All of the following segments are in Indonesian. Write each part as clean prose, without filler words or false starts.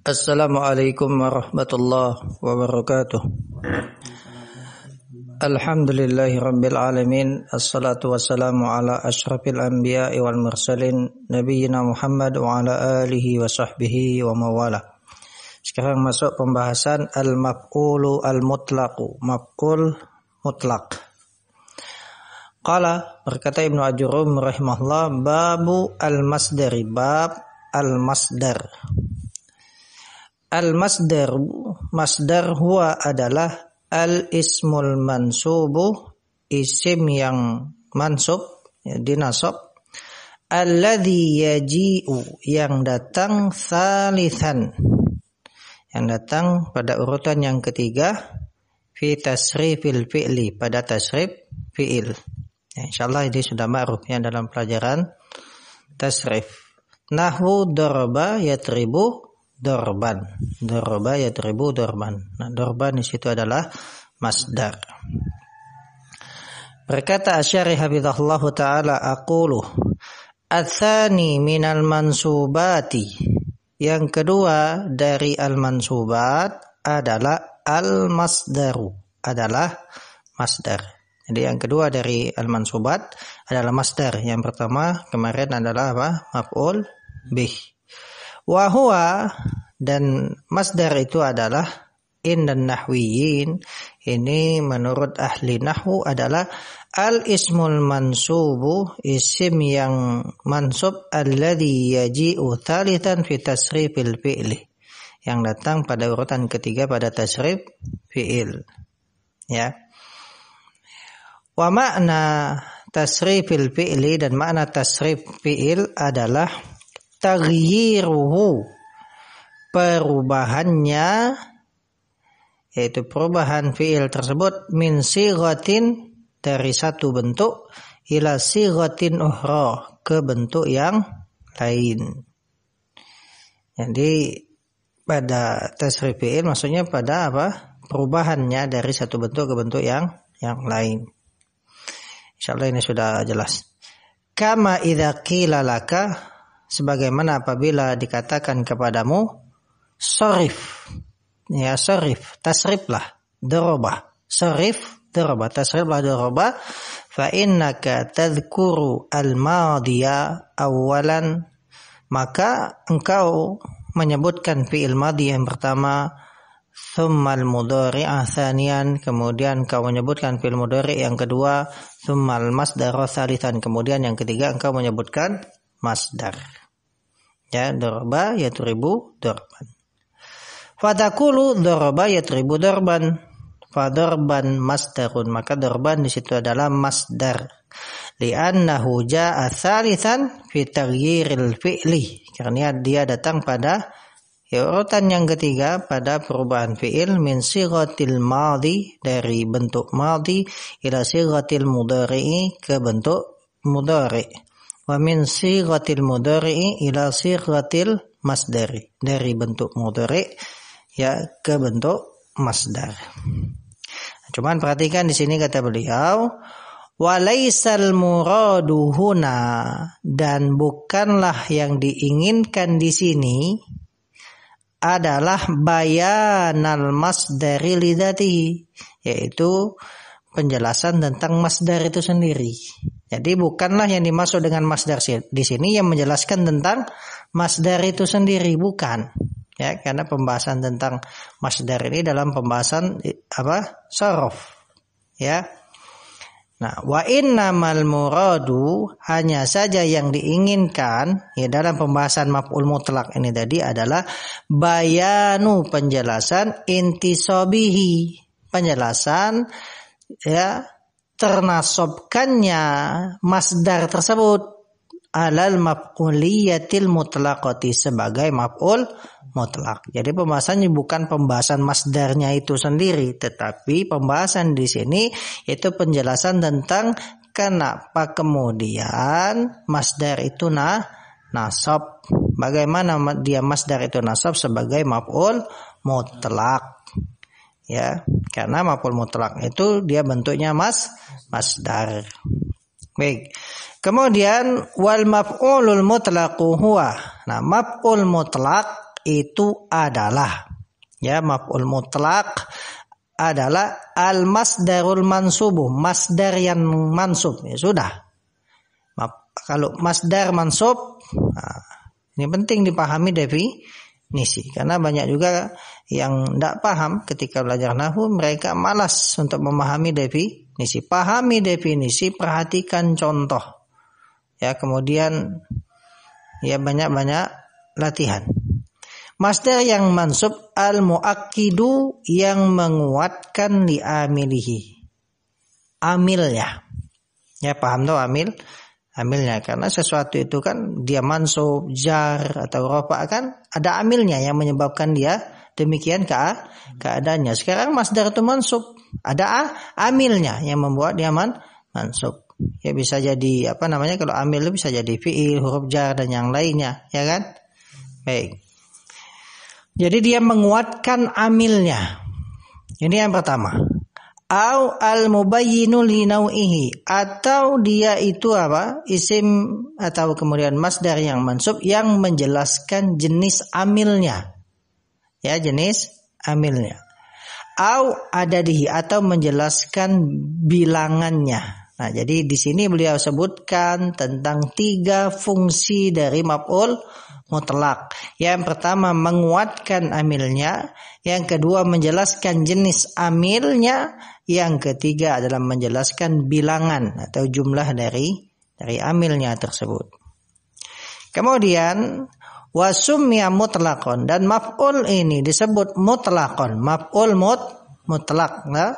Assalamualaikum warahmatullahi wabarakatuh. Alhamdulillahi rabbil alamin. Assalatu wassalamu ala asyrafil anbiya'i wal mursalin nabiyyina Muhammad wa ala alihi wa sahbihi wa mawala. Sekarang masuk pembahasan al-maf'ulu al-mutlaqu, maf'ul mutlaq. Qala, berkata Ibnu Ajurum rahimahullah, babu al-masdari, bab al-masdar. Al-masdar, masdar huwa adalah al-ismul mansubu, isim yang mansub, dinasab, alladzi yaji'u, yang datang salisan, yang datang pada urutan yang ketiga, fi tasrifil fi'li, pada tasrif fi'il. Ya, insyaallah ini sudah ma'ruf ya dalam pelajaran tasrif. Nahwu daraba yatribu dorban, dorba yatribu dorban. Nah, dorban di situ adalah masdar. Berkata Asy'ari hafizahullahu taala, aqulu atsani minal mansubati, yang kedua dari al-mansubat adalah al-masdaru, adalah masdar. Jadi yang kedua dari al-mansubat adalah masdar. Yang pertama kemarin adalah apa? Maf'ul bih. Wa huwa, dan masdar itu adalah indan nahwiyin, ini menurut ahli nahwu adalah al-ismul mansubu, isim yang mansub, alladzi yaji'u thalithan fi tasrifil fi'li, yang datang pada urutan ketiga pada tasrif fi'il. Ya. Wa makna tasrifil fi'li, dan makna tasrif fi'il adalah taghyiruhu, perubahannya, yaitu perubahan fi'il tersebut, min sighatin, dari satu bentuk, ila sighatin ukhra, ke bentuk yang lain. Jadi pada tasrif fi'il maksudnya pada apa? Perubahannya dari satu bentuk ke bentuk yang lain. Insyaallah ini sudah jelas. Kama idza qila laka, sebagaimana apabila dikatakan kepadamu, sharif, ya sharif, tasriflah daraba, sharif daraba, tasriflah daraba, fa innaka tadhkuru al-madhiya awalan, maka engkau menyebutkan fi'il madhi yang pertama, thumma al-mudhari'a tsaniyan, kemudian engkau menyebutkan fi'il mudhari' yang kedua, thumma al-masdar tsalitsan, kemudian yang ketiga engkau menyebutkan masdar. Ya, daraba yatribu darban. Fatakulu daraba yatribu darban. Fadarban masdarun, maka darban di situ adalah masdar. Li'annahu jaa'a tsalitsan fi taghyiril fi'li, karena dia datang pada urutan yang ketiga pada perubahan fi'il, min sighatil madhi, dari bentuk madhi, ila sighatil mudhari'i, ke bentuk mudhari'. Wa min sighatil mudhari'i ila sighatil masdari, dari bentuk mudhari' ya ke bentuk masdar. Cuman perhatikan di sini kata beliau, wa laisal muradu huna, dan bukanlah yang diinginkan di sini adalah bayanal masdari lidzatihi, yaitu penjelasan tentang masdar itu sendiri. Jadi bukanlah yang dimaksud dengan masdar di sini yang menjelaskan tentang masdar itu sendiri, bukan. Ya, karena pembahasan tentang masdar ini dalam pembahasan apa? Sharaf. Ya. Nah, wa innamal muradu, hanya saja yang diinginkan ya dalam pembahasan maf'ul mutlaq ini tadi adalah bayanu, penjelasan, intisabihi, penjelasan ya ternasobkannya masdar tersebut alal maf'uliyatil mutlaqati, sebagai maf'ul mutlaq. Jadi pembahasannya bukan pembahasan masdarnya itu sendiri, tetapi pembahasan di sini itu penjelasan tentang kenapa kemudian masdar itu nasab. Bagaimana dia masdar itu nasab sebagai maf'ul mutlaq. Ya, karena maf'ul mutlaq itu dia bentuknya masdar. Baik. Kemudian wal maf'ulul mutlaqu huwa. Nah, maf'ul mutlaq itu adalah, ya, maf'ul mutlaq adalah al-masdarul mansubuh, masdar yang mansub. Ya sudah. Kalau masdar mansub, nah, ini penting dipahami definisi, karena banyak juga yang tidak paham ketika belajar nahwu, mereka malas untuk memahami definisi. Pahami definisi, perhatikan contoh, ya, kemudian ya banyak-banyak latihan. Masdar yang mansub al-muakkidu, yang menguatkan li amilihi, amilnya. Ya, paham tuh amilnya, karena sesuatu itu kan dia mansub, jar atau rafa kan ada amilnya yang menyebabkan dia demikian keadaannya. Sekarang masdar itu mansub, ada amilnya yang membuat dia mansub. Ya bisa jadi kalau amil itu bisa jadi fiil, huruf jar dan yang lainnya, ya kan? Baik. Jadi dia menguatkan amilnya. Ini yang pertama. Au al-mubayyinu li nau'ihi, atau dia itu isim atau kemudian masdar yang mansub yang menjelaskan jenis amilnya. Ya, jenis amilnya. Au adadihi, atau menjelaskan bilangannya. Nah, jadi di sini beliau sebutkan tentang 3 fungsi dari maf'ul mutlak. Yang pertama menguatkan amilnya, yang kedua menjelaskan jenis amilnya, yang ketiga adalah menjelaskan bilangan atau jumlah dari amilnya tersebut. Kemudian wasummiya mutlaqan, dan maf'ul ini disebut mutlaqan, maf'ul mutlaq, nah,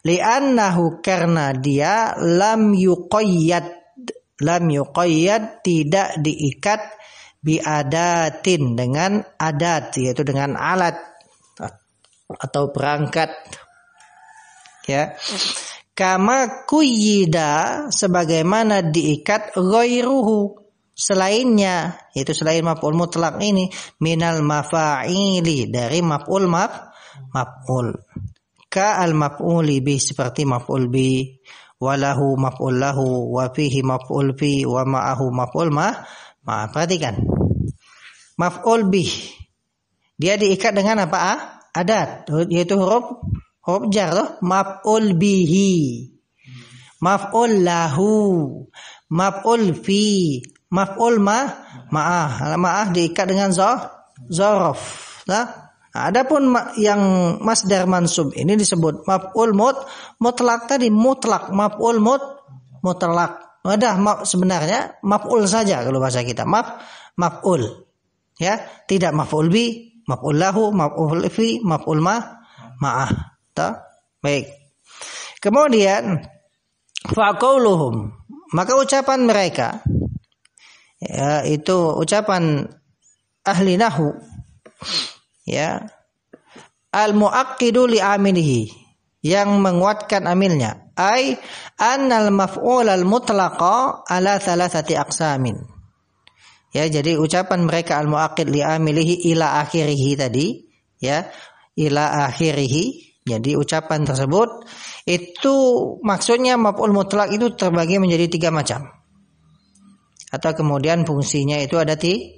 li'annahu, karena dia lam yuqayyad, tidak diikat biadatin, dengan adat, yaitu dengan alat atau perangkat, ya. Kama kuyyida, sebagaimana diikat ghairuhu, selainnya, yaitu selain maf'ul mutlaq ini, minal mafa'ili, dari maf'ul ka al-maf'uli bih, seperti maf'ul bi, walahu maf'ul lahu, wa fihi maf'ul fi, wa ma'ahu maf'ul ma. Perhatikan. Maf'ul bih, dia diikat dengan apa? Adat, yaitu huruf jar loh. Maf'ul bihi, maf'ul lahu, maf'ul fi, maf'ul ma'ah diikat dengan zorof. Nah, adapun yang masdar mansub ini disebut maf'ul mutlaq tadi, mutlak, maf'ul mutlaq. Ada sebenarnya maf'ul saja kalau bahasa kita, maf'ul, ya, tidak maf'ul bi, maf'ul lahu, maf'ul fi, maf'ul ma'ah. Baik. Kemudian faqauluhum, maka ucapan mereka, ya, itu ucapan ahli nahwu, ya, al-muakkidu li amilihi, yang menguatkan amilnya, ai annal maf'ul al-mutlaqa ala thalathati aqsamin. Ya, jadi ucapan mereka al-muakkid li amilihi ila akhirih tadi, ya, ila akhirih. Jadi ucapan tersebut itu maksudnya maf'ul mutlak itu terbagi menjadi 3 macam. Atau kemudian fungsinya itu ada 3.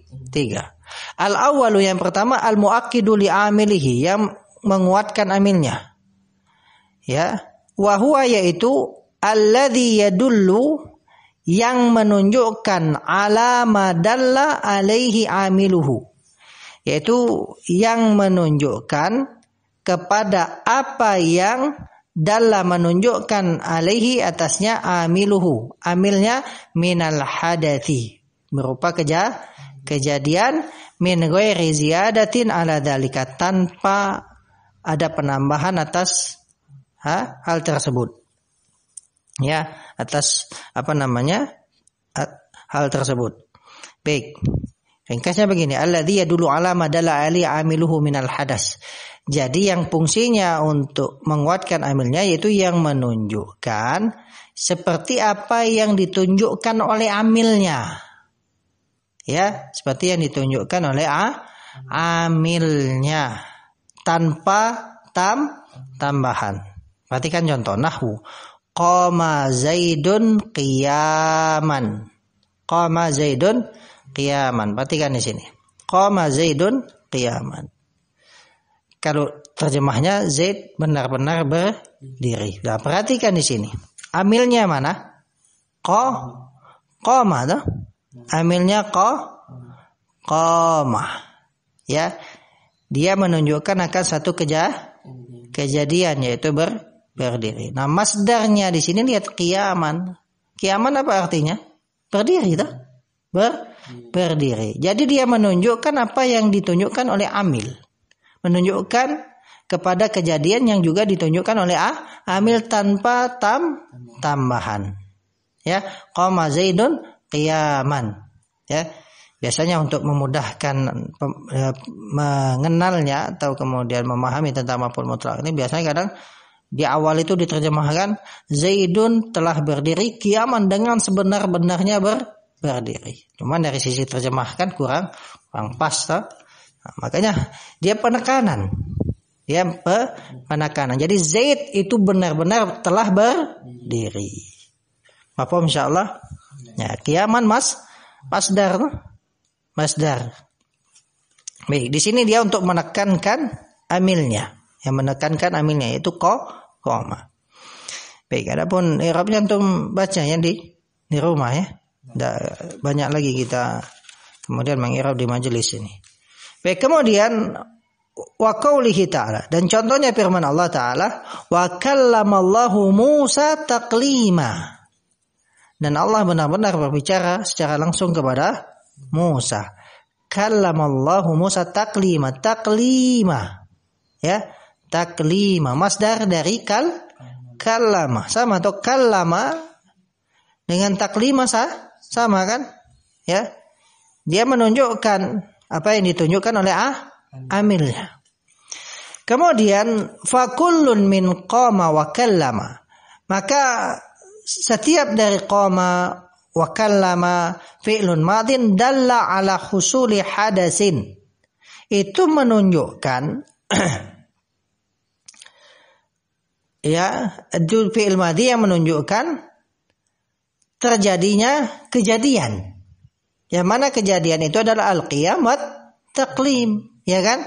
Al-awwalu, yang pertama, al-muakkidu li amilihi, yang menguatkan amilnya. Ya, wa huwa, yaitu alladzi yadullu, yang menunjukkan ala ma dalla alaihi amiluhu, yaitu yang menunjukkan kepada apa yang dalla, menunjukkan alaihi, atasnya, amiluhu, amilnya, minal hadathi, berupa kejadian, min ghairi ziyadatin ala dzalika, tanpa ada penambahan atas hal tersebut, ya, atas hal tersebut. Baik, ringkasnya begini, alladzi yadullu ala ma dalla alaihi amiluhu minal hadas. Jadi yang fungsinya untuk menguatkan amilnya, yaitu yang menunjukkan seperti apa yang ditunjukkan oleh amilnya, ya, seperti yang ditunjukkan oleh amilnya, tanpa tambahan. Perhatikan contoh nahwu, qama zaidun qiyaman. Qama zaidun qiyaman. Perhatikan di sini. Qama zaidun qiyaman. Kalau terjemahnya Zaid benar-benar berdiri. Nah, perhatikan di sini. Amilnya mana? Qama tuh. Amilnya qamah. Ya. Dia menunjukkan akan satu kejadian yaitu berdiri. Nah, masdarnya di sini lihat qiyaman. Qiyaman apa artinya? Berdiri tuh. Berdiri. Jadi dia menunjukkan apa yang ditunjukkan oleh amil. Menunjukkan kepada kejadian yang juga ditunjukkan oleh amil tanpa tambahan. Ya, qama Zaidun qiyaman. Ya. Biasanya untuk memudahkan mengenalnya atau kemudian memahami tentang maf'ul mutlaq ini biasanya kadang di awal itu diterjemahkan Zaidun telah berdiri qiyaman dengan sebenar-benarnya berdiri. Cuman dari sisi terjemahkan kurang pas toh. Nah, makanya dia penekanan. Dia penekanan. Jadi Zaid itu benar-benar telah berdiri. Paham insyaallah? Ya, qiyaman masdar. Baik, di sini dia untuk menekankan amilnya. Yang menekankan amilnya itu qama. Baik, adapun i'rabnya antum baca ya di rumah ya. Banyak lagi kita kemudian meng'irab di majelis ini. Baik, kemudian wa qaulihi ta'ala, dan contohnya firman Allah Ta'ala, wa kallamallahu Musa taklima. Dan Allah benar-benar berbicara secara langsung kepada Musa. Kallamallahu Musa taklima. Ya, taklima masdar dari kallama. Sama atau kallama dengan taklima sama kan? Ya. Dia menunjukkan apa yang ditunjukkan oleh amilnya. Kemudian fakullun min qama wa kallama. Maka setiap dari qama wa kallama fi'lun madin dalla ala husuli hadasin. Itu menunjukkan ya, itu fi'il madhi yang menunjukkan terjadinya kejadian. Yang mana kejadian itu adalah al-qiyamat taqlim, ya kan?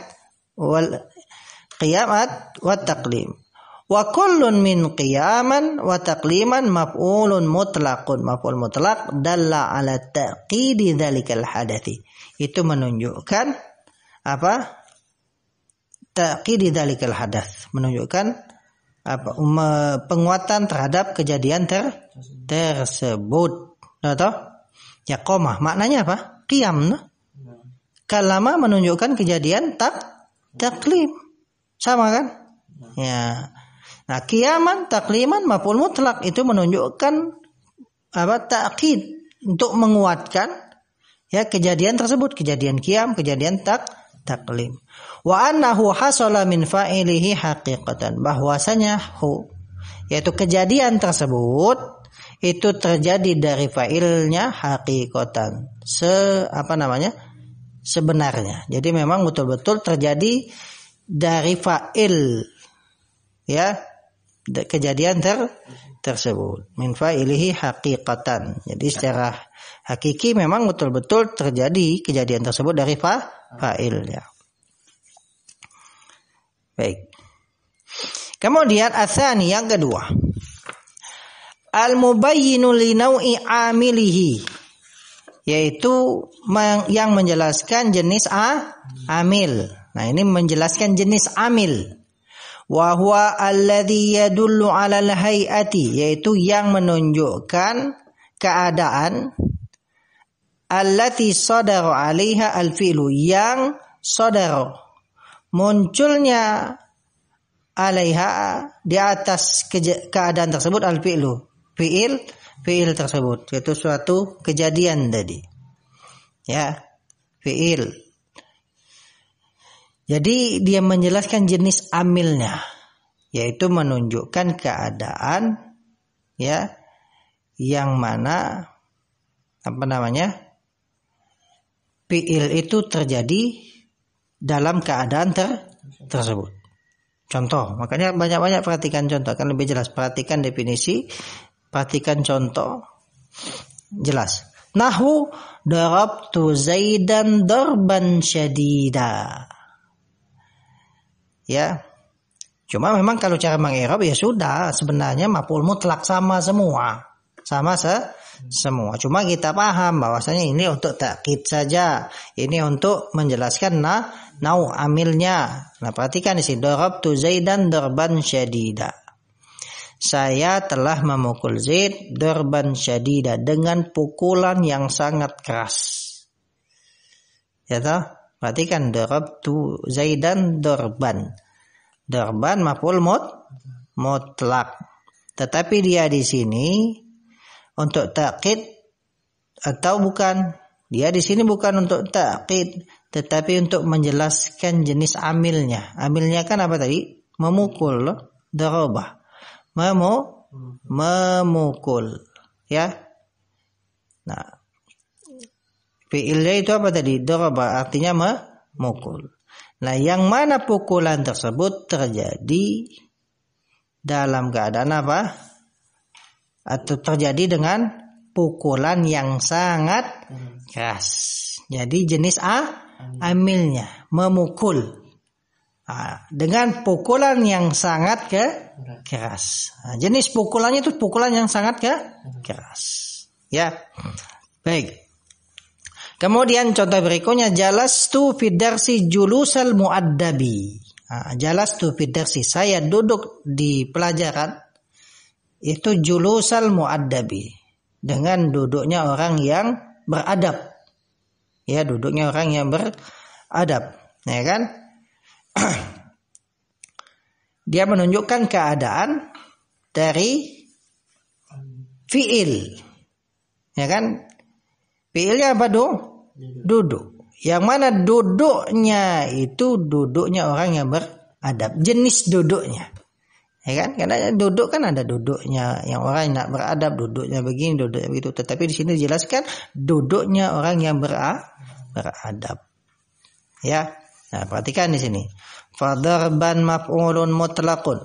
Wal qiyamat wa taqlim. Wa kullun min qiyaman wa taqliman maf'ulun mutlaqun. Maf'ul mutlaq dalla ala taqidi dzalikal hadathi. Itu menunjukkan apa? Taqidi dzalikal hadath. Menunjukkan apa? Penguatan terhadap kejadian tersebut. Atau ya qamah maknanya apa? Qiyam. Kalama menunjukkan kejadian taklim. Sama kan? Ya. Nah, qiyaman, takliman, maf'ul mutlaq itu menunjukkan apa? Ta'kid, untuk menguatkan ya kejadian tersebut, kejadian qiyam, kejadian taklim. Wa annahu hasala min fa'ilihi haqiqatan, bahwasanya yaitu kejadian tersebut itu terjadi dari fa'ilnya haqiqatan. Sebenarnya. Jadi memang betul-betul terjadi dari fa'il ya kejadian tersebut min fa'ilihi haqiqatan. Jadi secara hakiki memang betul-betul terjadi kejadian tersebut dari fa'ilnya. Baik. Kemudian atsani yang kedua. Al-mubayyinu li nau'i amilihi, yaitu yang menjelaskan jenis amil. Nah, ini menjelaskan jenis amil. Wa huwa alladhi yadullu 'ala al-hay'ati, yaitu yang menunjukkan keadaan allati sadara 'alaiha al-fi'lu, yang sadara munculnya 'alaiha di atas keadaan tersebut al-fi'lu, fi'il tersebut, yaitu suatu kejadian tadi. Ya, fi'il. Jadi dia menjelaskan jenis amilnya, yaitu menunjukkan keadaan ya yang mana fi'il itu terjadi dalam keadaan tersebut. Contoh, makanya banyak-banyak perhatikan contoh, kan lebih jelas. Perhatikan definisi, perhatikan contoh, jelas. Nahwu darabtu Zaidan darban syadida. Ya. Cuma memang kalau cara meng'irab ya sudah, sebenarnya maf'ul mutlak sama semua. Semua. Cuma kita paham bahwasanya ini untuk takkid saja. Ini untuk menjelaskan nau amilnya. Nah, perhatikan di sini darabtu Zaidan darban syadida. Saya telah memukul Zaid darban syadida, dengan pukulan yang sangat keras. Ya toh? Perhatikan darabtu Zaidan darban. Darban maf'ul mutlak. Tetapi dia di sini untuk takkid atau bukan? Dia di sini bukan untuk takkid, tetapi untuk menjelaskan jenis amilnya. Amilnya kan apa tadi? Memukul, darabah. Memukul, ya. Nah, fi'ilnya itu apa tadi? Darabah, artinya memukul. Nah, yang mana pukulan tersebut terjadi dalam keadaan apa? Atau terjadi dengan pukulan yang sangat keras. Jadi jenis amilnya memukul. Dengan pukulan yang sangat keras. Jenis pukulannya itu pukulan yang sangat keras. Ya. Baik. Kemudian contoh berikutnya jalastu fid darsi julusal muaddabi. Jalastu fid darsi, saya duduk di pelajaran itu julusal muaddabi, dengan duduknya orang yang beradab. Ya, duduknya orang yang beradab, ya kan? Dia menunjukkan keadaan dari fiil. Ya kan? Fiilnya apa duduk. Yang mana duduknya itu duduknya orang yang beradab. Jenis duduknya. Ya kan? Karena duduk kan ada duduknya yang orang yang nak beradab, duduknya begini, duduknya begitu. Tetapi di sini dijelaskan duduknya orang yang beradab. Ya. Nah, perhatikan di sini. Fadarban maf'ulun mutlaqun.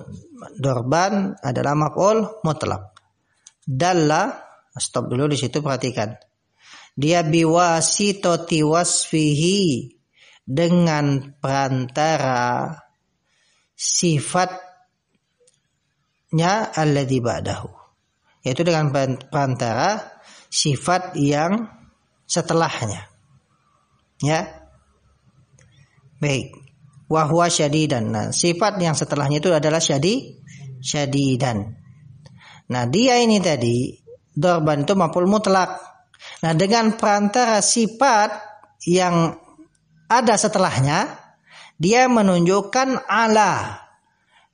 Darban adalah maf'ul mutlaq. Dalla, stop dulu di situ, perhatikan. Dia biwasitati wasfihi, dengan perantara sifatnya alladzi ba'dahu, yaitu dengan perantara sifat yang setelahnya. Ya. Baik. Wa huwa syadidan. Nah, sifat yang setelahnya itu adalah syadidan. Nah, dia ini tadi darban itu maf'ul mutlak. Nah, dengan perantara sifat yang ada setelahnya, dia menunjukkan ala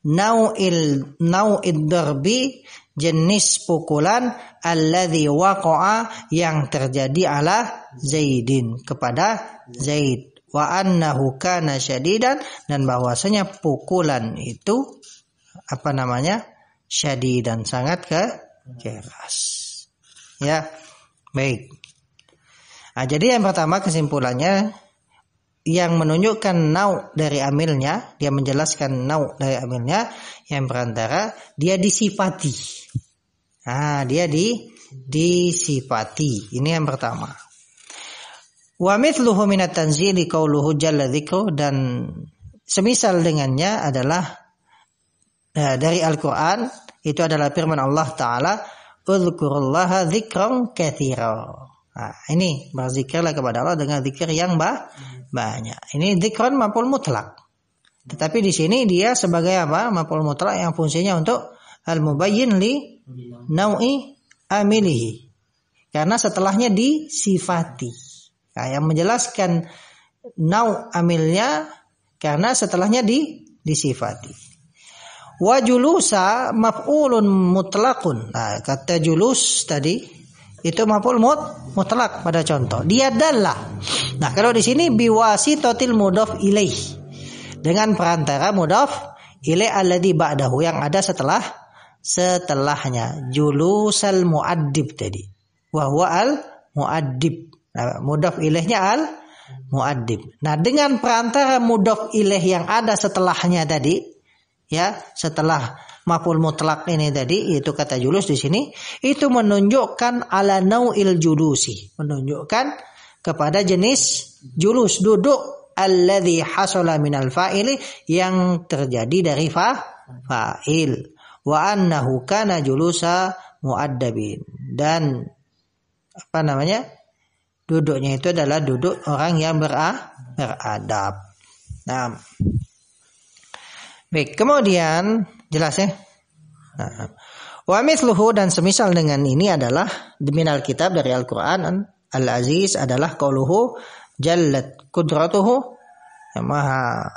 nau'id darbi, jenis pukulan alladzi waqa'a, yang terjadi ala Zaidin, kepada Zaid, wa annahu kana syadidan, dan bahwasanya pukulan itu syadidan, sangat keras. Ya. Baik. Nah, jadi yang pertama kesimpulannya, yang menunjukkan nau dari amilnya, dia menjelaskan nau dari amilnya, yang perantara dia disifati. Nah, dia disifati. Ini yang pertama. Wa mithluhu minat tanzili qauluhu jalla dzikru, dan semisal dengannya adalah dari Al-Qur'an, itu adalah firman Allah Ta'ala, Udzkurullaha dzikran katsira. Nah, ini berzikirlah kepada Allah dengan zikir yang banyak. Ini dzikran maf'ul mutlak. Tetapi di sini dia sebagai apa? Maf'ul mutlak yang fungsinya untuk al-mubayyin li nau'i amilihi. Karena setelahnya disifati. Nah, yang menjelaskan nau' amilnya karena setelahnya disifati. Wa julusa maf'ulun mutlaqun. Nah, kata julus tadi itu maf'ul mutlaq pada contoh. Dia dalla. Nah, kalau di sini biwasitatil mudhaf ilaih, dengan perantara mudhaf ilaih alladzi ba'dahu, yang ada setelahnya. Julusal muaddib tadi. Wa huwa al muaddib. Nah, mudhaf ilaihnya al muaddib. Nah, dengan perantara mudhaf ilaih yang ada setelahnya tadi, ya, setelah maf'ul mutlak ini tadi, itu kata julus di sini, itu menunjukkan ala nau'il julusi, menunjukkan kepada jenis julus, duduk alladzi hasala minal fa'ili, yang terjadi dari fa'il, wa annahu kana julusa mu'addabin, dan duduknya itu adalah duduk orang yang beradab. Nah, baik, kemudian jelas ya. Nah, wa mithluhu, dan semisal dengan ini adalah minal kitab, dari Al-Qur'an, al-aziz adalah qauluhu jallat qudratuhu, yang maha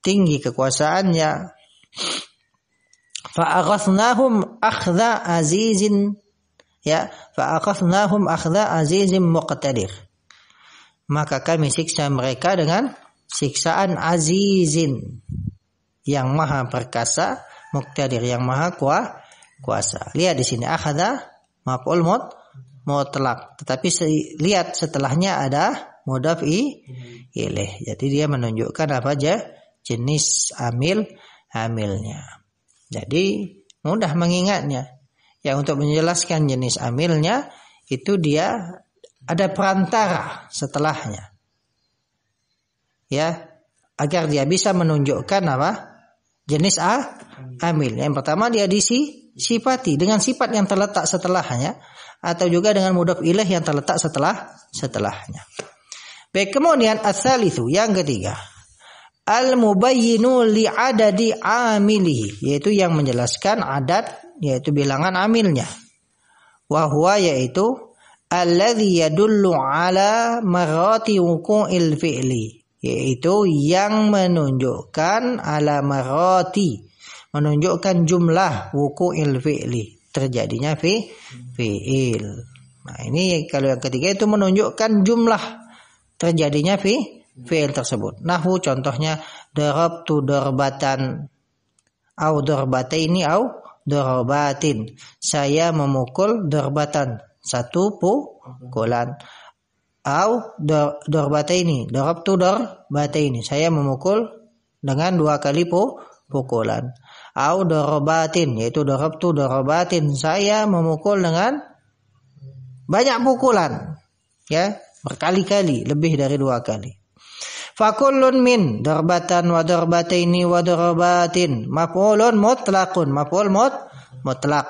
tinggi kekuasaannya, fa aghathnahum akhdha azizin, ya, fa aghathnahum akhdha azizin muqtadir, maka kami siksa mereka dengan siksaan azizin, yang maha perkasa, muqtadir, yang maha kuasa. Lihat di sini akhadha maf'ul mutlaq, tetapi lihat setelahnya ada mudhaf ilaih. Jadi dia menunjukkan apa aja jenis amilnya. Jadi mudah mengingatnya. Ya, untuk menjelaskan jenis amilnya itu dia ada perantara setelahnya. Ya, agar dia bisa menunjukkan apa? Jenis amil. Yang pertama dia disifati dengan sifat yang terletak setelahnya, atau juga dengan mudhaf ilaih yang terletak setelahnya. Baik, kemudian ats-tsalitsu, yang ketiga, al-mubayyinu li adadi amilihi, yaitu yang menjelaskan adat, yaitu bilangan amilnya. Wa huwa, yaitu alladzi yadullu ala marati wuqu'il fi'li, yaitu yang menunjukkan ala marati, menunjukkan jumlah wuqu'il fi'li, terjadinya fi'il. Nah, ini kalau yang ketiga itu menunjukkan jumlah terjadinya fi'il tersebut. Nahwu, contohnya darabtu darbatan au darbataini au darbatin, saya memukul darbatan, satu pukulan, au darbataini, darabtu darbataini, saya memukul dengan 2 kali pukulan, au darbatin, yaitu darabtu darbatin, saya memukul dengan banyak pukulan, ya, berkali-kali, lebih dari 2 kali. Fakullun min darbatan wa darbataini wa darbatin maf'ulun mutlaqun, maf'ul mutlaq,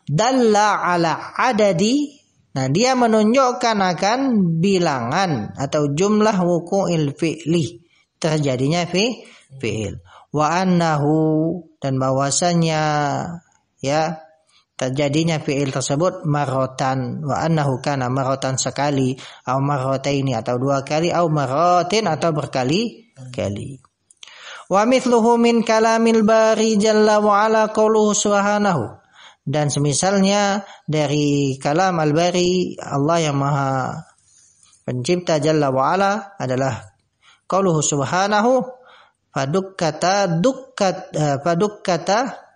dalla ala adadi. Nah, dia menunjukkan akan bilangan atau jumlah wuqu'il fi'li, terjadinya fi'il. Wa annahu, dan bahwasanya, ya, terjadinya fi'il tersebut marrotan, wa annahu kana marrotan, sekali, au marrotaini, atau 2 kali, au marrotin, atau berkali-kali. Wa mithluhu min kalamil bari jalla wa ala qauluhu subhanahu, dan semisalnya dari kalam al-bari, Allah yang maha pencipta jalla wa ala, adalah qauluhu subhanahu fadukkata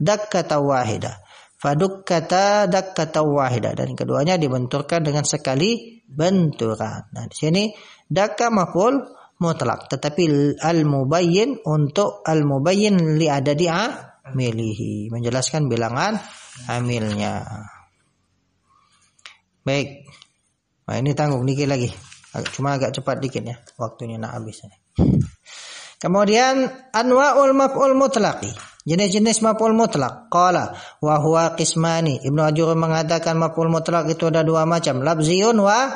dakkata wahida, fadukkata dakkata wahida, dan keduanya dibenturkan dengan sekali benturan. Nah, di sini dakka maf'ul mutlaq, tetapi al-mubayyin untuk al-mubayyin li adadi amilihi, menjelaskan bilangan amilnya. Baik. Nah, ini tanggung dikit lagi. Cuma agak cepat dikit ya, waktunya nak habis. Kemudian anwa'ul maf'ul mutlaqi, jenis-jenis maf'ul mutlaq. Qala wa huwa qismani. Ibnu Ajur mengatakan maf'ul mutlaq itu ada 2 macam, labziyun wa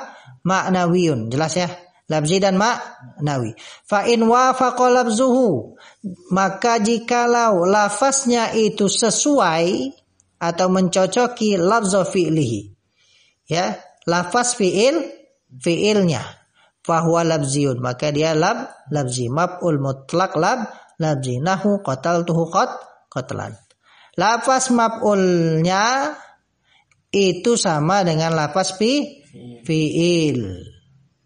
ma'nawiyun. Jelas ya? Labzi dan ma'nawi. Fa in wafaqa labzuhu, maka jikalau lafaznya itu sesuai atau mencocoki lafza fi'lihi, ya, lafaz fi'ilnya, fahuwa labziyun, maka dia labzi, maf'ul mutlaq labzi. Nahu qataltuhu qatlan, lafaz maf'ulnya itu sama dengan lafaz fi'il.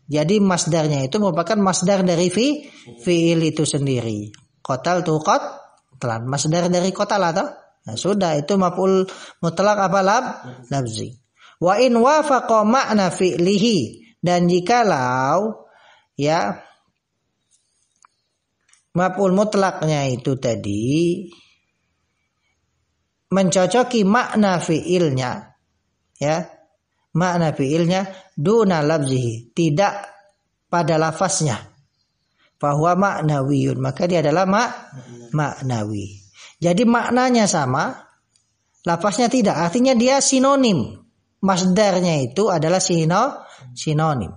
Jadi masdarnya itu merupakan masdar dari fi'il itu sendiri. Qataltuhu qatlan, masdar dari qatala atau? Nah, sudah, itu maf'ul mutlaq apa labzi. Wa in wafaqa ma'na fi'lihi, dan jikalau, ya, maf'ul mutlaqnya itu tadi mencocoki makna fiilnya, ya, makna fiilnya duna labzihi, tidak pada lafaznya. Bahwa maknawiyun, maka dia adalah maknawi. Jadi maknanya sama, lafaznya tidak. Artinya dia sinonim. Masdarnya itu adalah sinonim.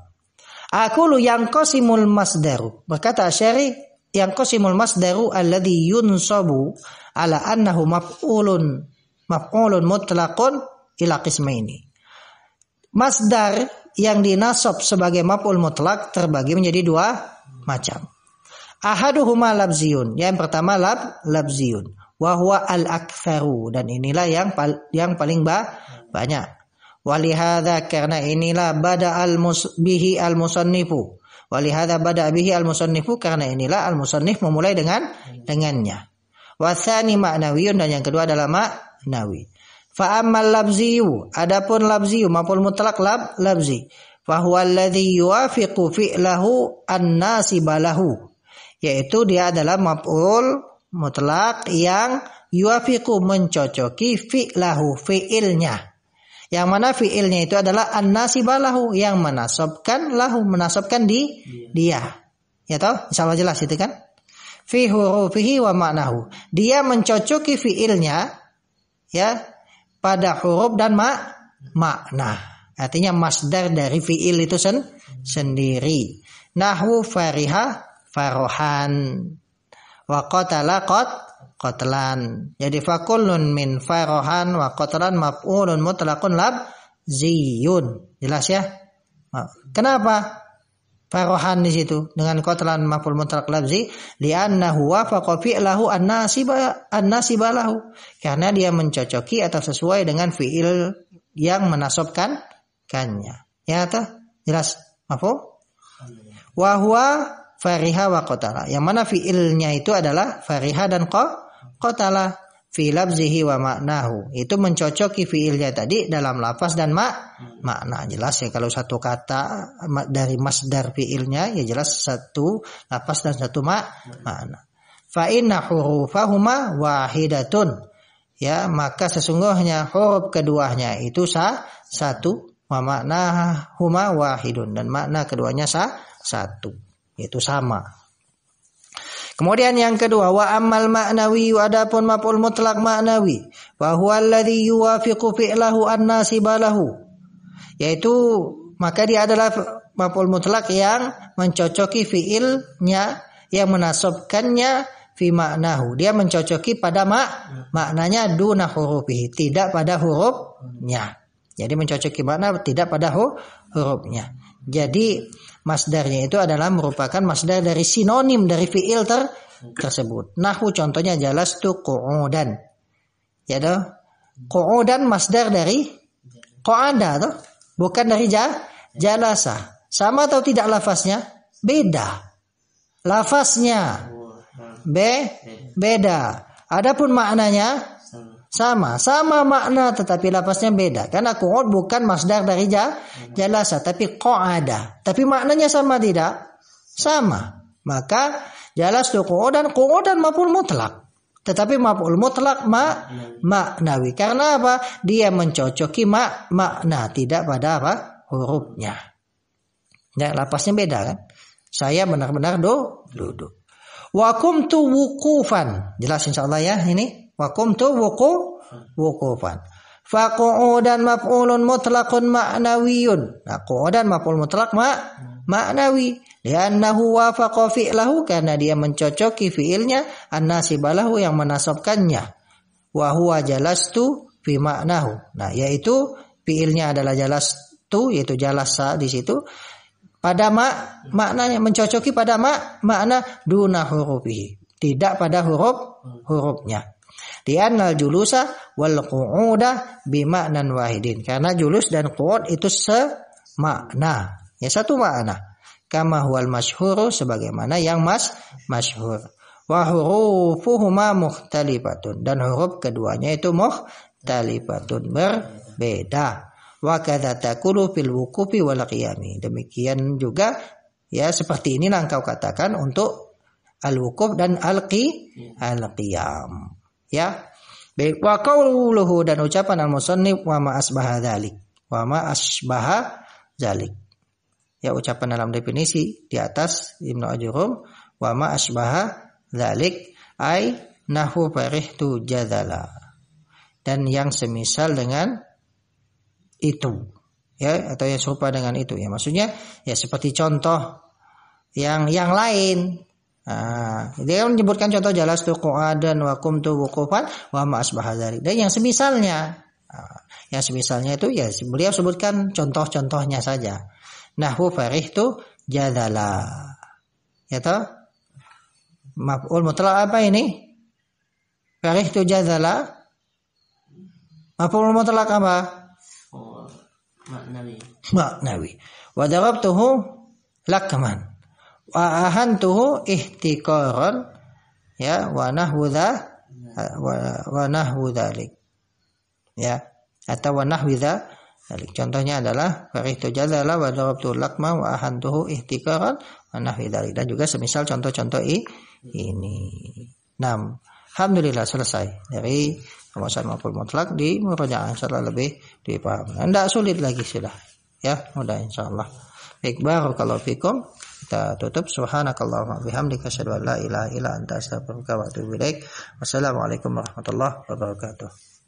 Aqulu yanqasimul masdaru. Berkata Asy'ari, yanqasimul masdaru alladhi yunsabu ala annahu maf'ulun mutlaqun ila qismaini. Masdar yang dinasab sebagai maf'ul mutlak terbagi menjadi dua macam. Ahaduhuma labziyun, yang pertama labziyun, wa huwa al-aktsaru, dan inilah yang paling banyak. Walihada, karena inilah bada bihi al-musannifu. Walihada bada bihi al-musannifu, karena inilah al-musannif memulai dengannya. Wa tsani ma'nawiyun, dan yang kedua adalah ma'nawi. Fa ammal labziyu, adapun labziyu maf'ul mutlak labzi, fa huwa alladhi yuwafiqu fi'lahu an-nasiba lahu, yaitu dia adalah maf'ul mutlak yang yuwafiqu mencocoki fi'lahu fi'ilnya. Yang mana fi'ilnya itu adalah an-nasiba lahu, yang menasabkan lahu, menasabkan dia. Ya toh? Insyaallah jelas itu kan? Fi hurufihi wa ma'nahu. Dia mencocoki fi'ilnya, ya, pada huruf dan makna. Artinya masdar dari fi'il itu sendiri. Nahwu fariha farohan, wa qatala qatlan. Jadi fakullun min farohan wa qatlan maf'ulun mutlaqun labziyun. Jelas ya? Kenapa farohan di situ dengan qatlan maf'ul mutlaq labzi? Li'annahu wafaqa fi'lahu an-nasiba lahu. Karena dia mencocoki atau sesuai dengan fi'il yang menasabkannya. Ya toh? Jelas? Mafhum? Wa huwa fariha wa qatala. Yang mana fi'ilnya itu adalah fariha dan qatala fi labzihi wa ma'nahu. Itu mencocoki fi'ilnya tadi dalam lafaz dan makna. Jelas ya, kalau satu kata dari masdar fi'ilnya ya jelas satu lafaz dan satu makna. Fa inna hurufahuma wahidatun. Ya, maka sesungguhnya huruf keduanya itu satu, wa maknahuma wahidun, dan makna keduanya satu, yaitu sama. Kemudian yang kedua, wa ammal ma'nawi, adapun maf'ul mutlaq ma'nawi, wa huwa alladhi yuwafiqu fi'lahu an-nasiba lahu, yaitu maka dia adalah maf'ul mutlaq yang mencocoki fi'ilnya, yang menasabkannya fi ma'nahu, dia mencocoki pada maknanya duna hurufihi, tidak pada hurufnya. Jadi mencocoki makna tidak pada hurufnya. Jadi masdarnya itu adalah merupakan masdar dari sinonim dari fi'il tersebut. Nahwu contohnya jalastu qu'udan. Ya toh? Qu'udan masdar dari qa'ada toh? Bukan dari jalasa. Sama atau tidak lafaznya? Beda. Lafaznya beda. Adapun maknanya sama makna tetapi lafaznya beda. Karena qu'ud bukan masdar dari jalasa tapi qa'ada. Tapi maknanya sama tidak? Sama. Maka jalastu qu'udan maf'ul mutlak. Tetapi maf'ul mutlak maknawi. Karena apa? Dia mencocoki makna, tidak pada apa? Hurufnya. Ya, lafaznya beda kan? Saya benar-benar duduk. Wa qumtu wuqufan. Jelas insyaallah ya ini. Wa qumtu wuqufan. Fa qu'udan maf'ulun mutlaqun ma'nawiyun. Nah, qu'udan maf'ul mutlaq ma'nawi. Li'annahu wafaqa fi'lahu, karena dia mencocoki fi'ilnya an-nasiba lahu, yang menasabkannya. Wa huwa jalastu fi ma'nahu. Nah, yaitu fi'ilnya adalah jalastu, yaitu jalasa di situ. Pada maknanya mencocoki pada makna duna hurufihi, tidak pada hurufnya. Li'annal julusa wal qu'uda bima'nan wahidin, karena julus dan qu'ud itu semakna, ya satu makna. Kama huwal masyhur, sebagaimana yang masyhur. Wa hurufuhuma mukhtalifatun, dan huruf keduanya itu mukhtalifatun, berbeda. Wa kadza taqulu fil wuqufi wal qiyami. Demikian juga ya seperti inilah engkau katakan untuk al-wuquf dan al-qiyam. Ya. Baik, wa qauluhu dan ucapan al-musannif wa ma asbaha dzalik. Wa ma asbaha dzalik. Ya, ucapan dalam definisi di atas Ibnu Ajurum wa ma asbaha dzalik ai nahu farihtu jadzala. Dan yang semisal dengan itu. Ya, atau yang serupa dengan itu ya. Maksudnya ya seperti contoh yang lain. Dia menyebutkan contoh jalas tu qu'adan wa qumtu wuqufan wa ma asbaha dzalik. Dan yang semisalnya. Yang semisalnya itu ya beliau sebutkan contoh-contohnya saja. Nahwu farihtu jadzala. Ya toh? Maf'ul mutlaq apa ini? Farihtu jadzala. Maf'ul mutlaq apa? Maknawi. Wa darabtuhu lakman. Wa ahantuhu ihtiqaran. Ya, wa nahwu dzalik. Ya, atau wa nahwi dzalik. Contohnya adalah farihtu jadzala wa darabtuhu lakman wa ahantuhu ihtiqaran wa nahwi dzalik. Dan juga semisal contoh-contoh ini. Alhamdulillah selesai dari pembahasan maf'ul mutlaq di murajaah, insyaallah lebih dipahami. Tidak sulit lagi sudah. Ya, mudah insyaallah. Baik, barakallahu fikum. Kita tutup. Subhanakallahumma bihamdika asyhadu an la ilaha illa anta astaghfiruka wa atubu ilaik. Wassalamualaikum warahmatullahi wabarakatuh.